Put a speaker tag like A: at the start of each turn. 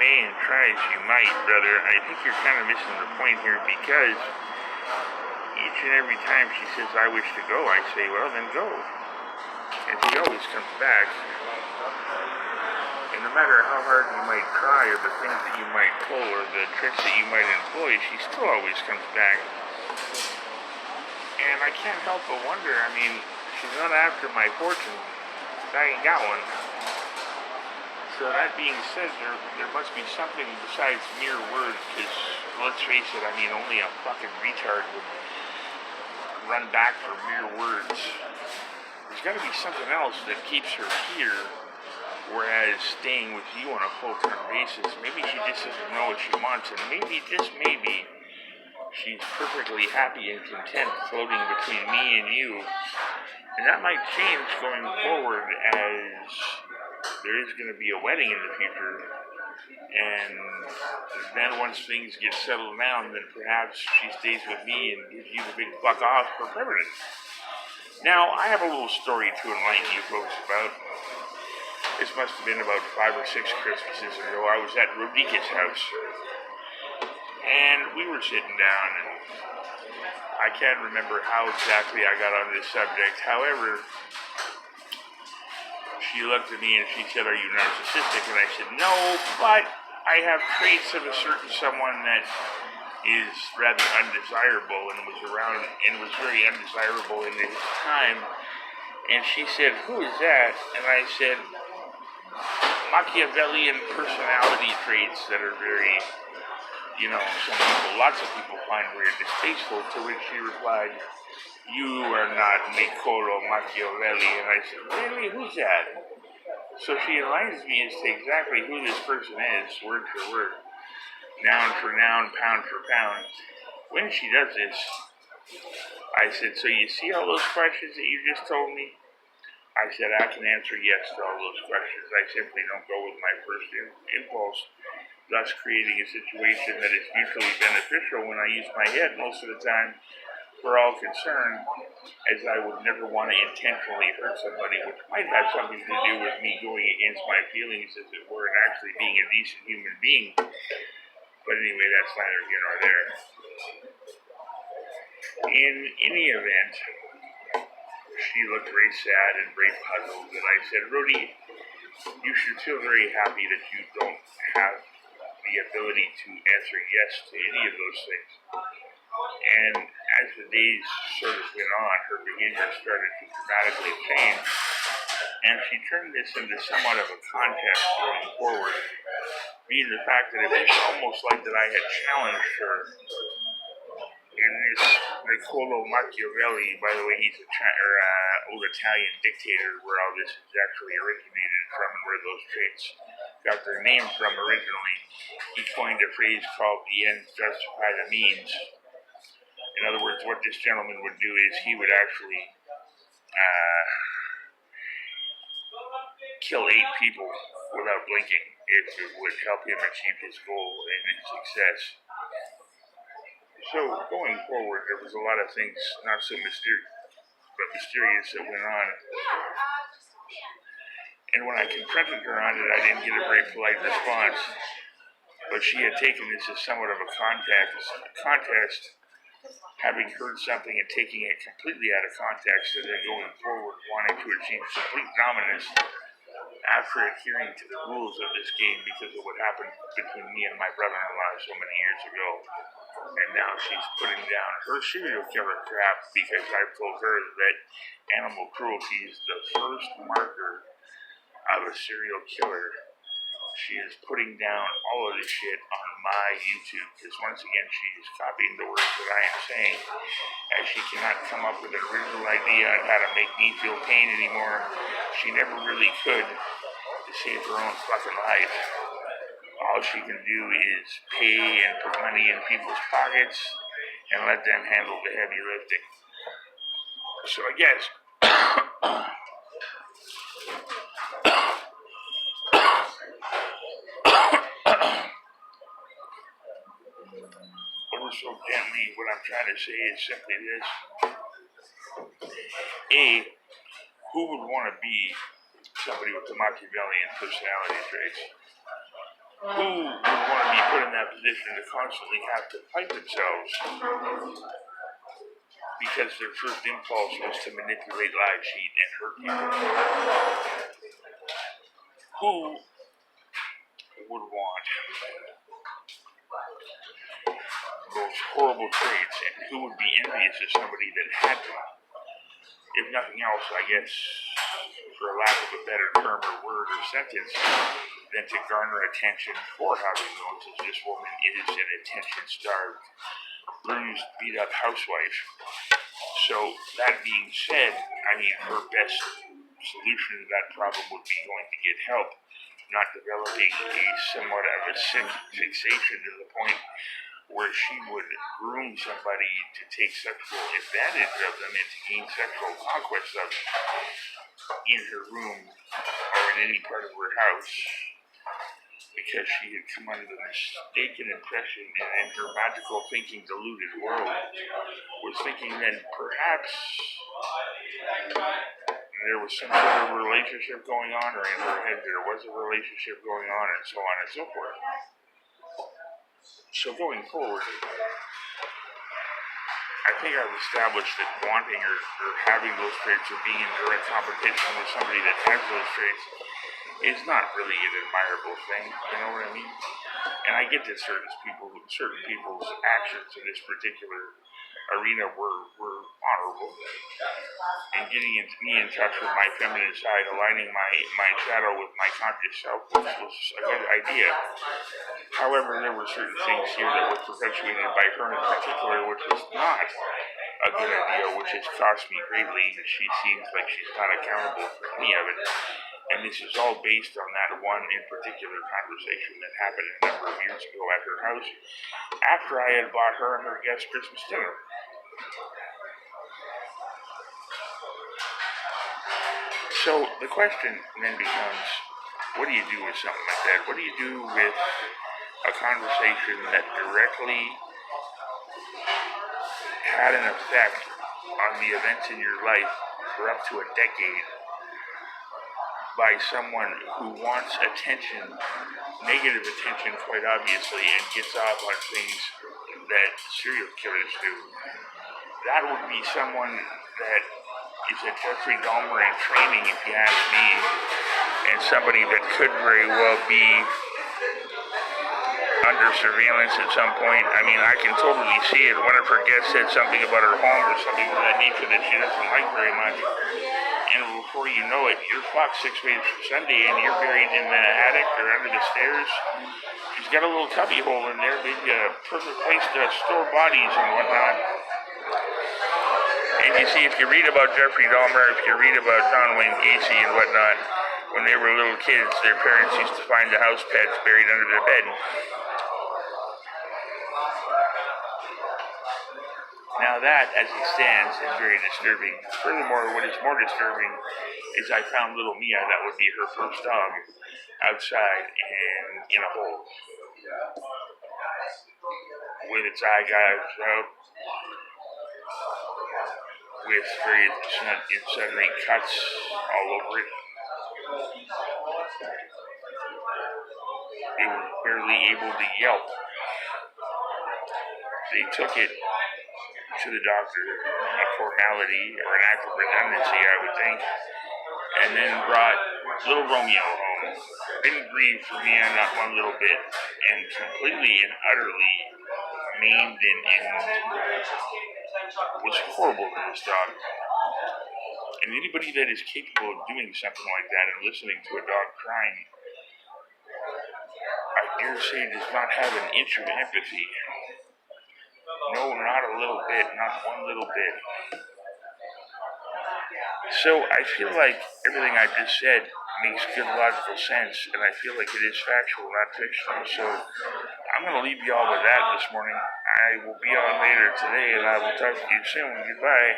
A: may and try as you might, brother, I think you're kind of missing the point here, because each and every time she says, I wish to go, I say, well, then go. And she always comes back. And no matter how hard you might try, or the things that you might pull, or the tricks that you might employ, she still always comes back. And I can't help but wonder, I mean, she's not after my fortune. I ain't got one. So that being said, there must be something besides mere words, because, let's face it, I mean, only a fucking retard would run back for mere words. There's got to be something else that keeps her here, whereas staying with you on a full-time basis, maybe she just doesn't know what she wants, and maybe, just maybe, she's perfectly happy and content floating between me and you. And that might change going forward, as there is going to be a wedding in the future, and then once things get settled down, then perhaps she stays with me and gives you the big fuck off for permanent. Now, I have a little story to enlighten you folks about. This must have been about 5 or 6 Christmases ago. I was at Rodika's house, and we were sitting down, and I can't remember how exactly I got on this subject. However, she looked at me and she said, are you narcissistic? And I said, no, but I have traits of a certain someone that is rather undesirable, and was around and was very undesirable in his time. And she said, who is that? And I said, Machiavellian personality traits that are very, lots of people find very distasteful. To which she replied, you are not Niccolo Machiavelli. And I said, really? Who's that? So she enlightens me as to exactly who this person is, word for word, noun for noun, pound for pound. When she does this, I said, so you see all those questions that you just told me? I said, I can answer yes to all those questions. I simply don't go with my first impulse, thus creating a situation that is mutually beneficial when I use my head most of the time for all concerned, as I would never want to intentionally hurt somebody, which might have something to do with me going against my feelings, as it were, and actually being a decent human being. But anyway, that's neither here nor there. In any event, she looked very sad and very puzzled, and I said, Rody, you should feel very happy that you don't have the ability to answer yes to any of those things. And as the days sort of went on, her behavior started to dramatically change, and she turned this into somewhat of a contest going forward, being the fact that it was almost like that I had challenged her in this Niccolo Machiavelli. By the way, he's old Italian dictator, where all this is actually originated from, and where those traits got their name from originally. He coined a phrase called the ends justify the means. In other words, what this gentleman would do is he would actually kill 8 people without blinking if it would help him achieve his goal and his success. So going forward, there was a lot of things not so mysterious that went on. And when I confronted her on it, I didn't get a very polite response. But she had taken this as somewhat of a contest, having heard something and taking it completely out of context, and then going forward wanting to achieve complete dominance after adhering to the rules of this game because of what happened between me and my brother-in-law so many years ago. And now she's putting down her serial killer crap because I've told her that animal cruelty is the first marker of a serial killer. She is putting down all of this shit on my YouTube, because once again she is copying the words that I am saying, as she cannot come up with an original idea on how to make me feel pain anymore. She never really could, to save her own fucking life. All she can do is pay and put money in people's pockets and let them handle the heavy lifting. So I guess ever so gently, what I'm trying to say is simply this. A, who would want to be somebody with the Machiavellian personality traits? Who would want to be put in that position to constantly have to fight themselves because their first impulse was to manipulate, lie, cheat, and hurt people? Who would want those horrible traits, and who would be envious of somebody that had them? If nothing else, I guess, for a lack of a better term or word or sentence, than to garner attention for having those, as this woman is an attention-starved, bruised, beat-up housewife. So, that being said, I mean, her best solution to that problem would be going to get help, not developing a somewhat of a sick fixation to the point where she would groom somebody to take sexual advantage of them and to gain sexual conquest of them in her room or in any part of her house, because she had come under the mistaken impression, and in her magical thinking deluded world was thinking that perhaps there was some sort of relationship going on, or in her head there was a relationship going on, and so on and so forth. So going forward, I think I've established that wanting or having those traits or being in direct competition with somebody that has those traits is not really an admirable thing, you know what I mean? And I get that certain people's actions in this particular arena were honorable. And getting me in touch with my feminine side, aligning my shadow with my conscious self was a good idea. However, there were certain things here that were perpetuated by her in particular, which was not a good idea, which has cost me greatly, and she seems like she's not accountable for any of it. And this is all based on that one in particular conversation that happened a number of years ago at her house after I had bought her and her guest Christmas dinner. So the question then becomes, what do you do with something like that? What do you do with a conversation that directly had an effect on the events in your life for up to a decade by someone who wants attention, negative attention quite obviously, and gets off on things that serial killers do? That would be someone that is a Jeffrey Dahmer in training, if you ask me, and somebody that could very well be under surveillance at some point. I mean, I can totally see it. One of her guests said something about her home or something of that nature that she doesn't like very much. And before you know it, you're fucked 6 weeks from Sunday and you're buried in the attic or under the stairs. She's got a little cubby hole in there, maybe a perfect place to store bodies and whatnot. And you see, if you read about Jeffrey Dahmer, if you read about John Wayne Gacy and whatnot, when they were little kids, their parents used to find the house pets buried under their bed. Now that, as it stands, is very disturbing. Furthermore, what is more disturbing is I found little Mia, that would be her first dog, outside and in a hole, with its eye gouged out, with very suddenly cuts all over it. It was barely able to yelp. They took it to the doctor, a formality or an act of redundancy, I would think, and then brought little Romeo home. Didn't grieve for Mia, not one little bit, and completely and utterly maimed and was horrible to this dog. And anybody that is capable of doing something like that and listening to a dog crying, I dare say does not have an inch of empathy. No, not a little bit, not one little bit. So I feel like everything I just said makes good logical sense, and I feel like it is factual, not fictional. So I'm going to leave you all with that this morning. I will be on later today, and I will talk to you soon. Goodbye.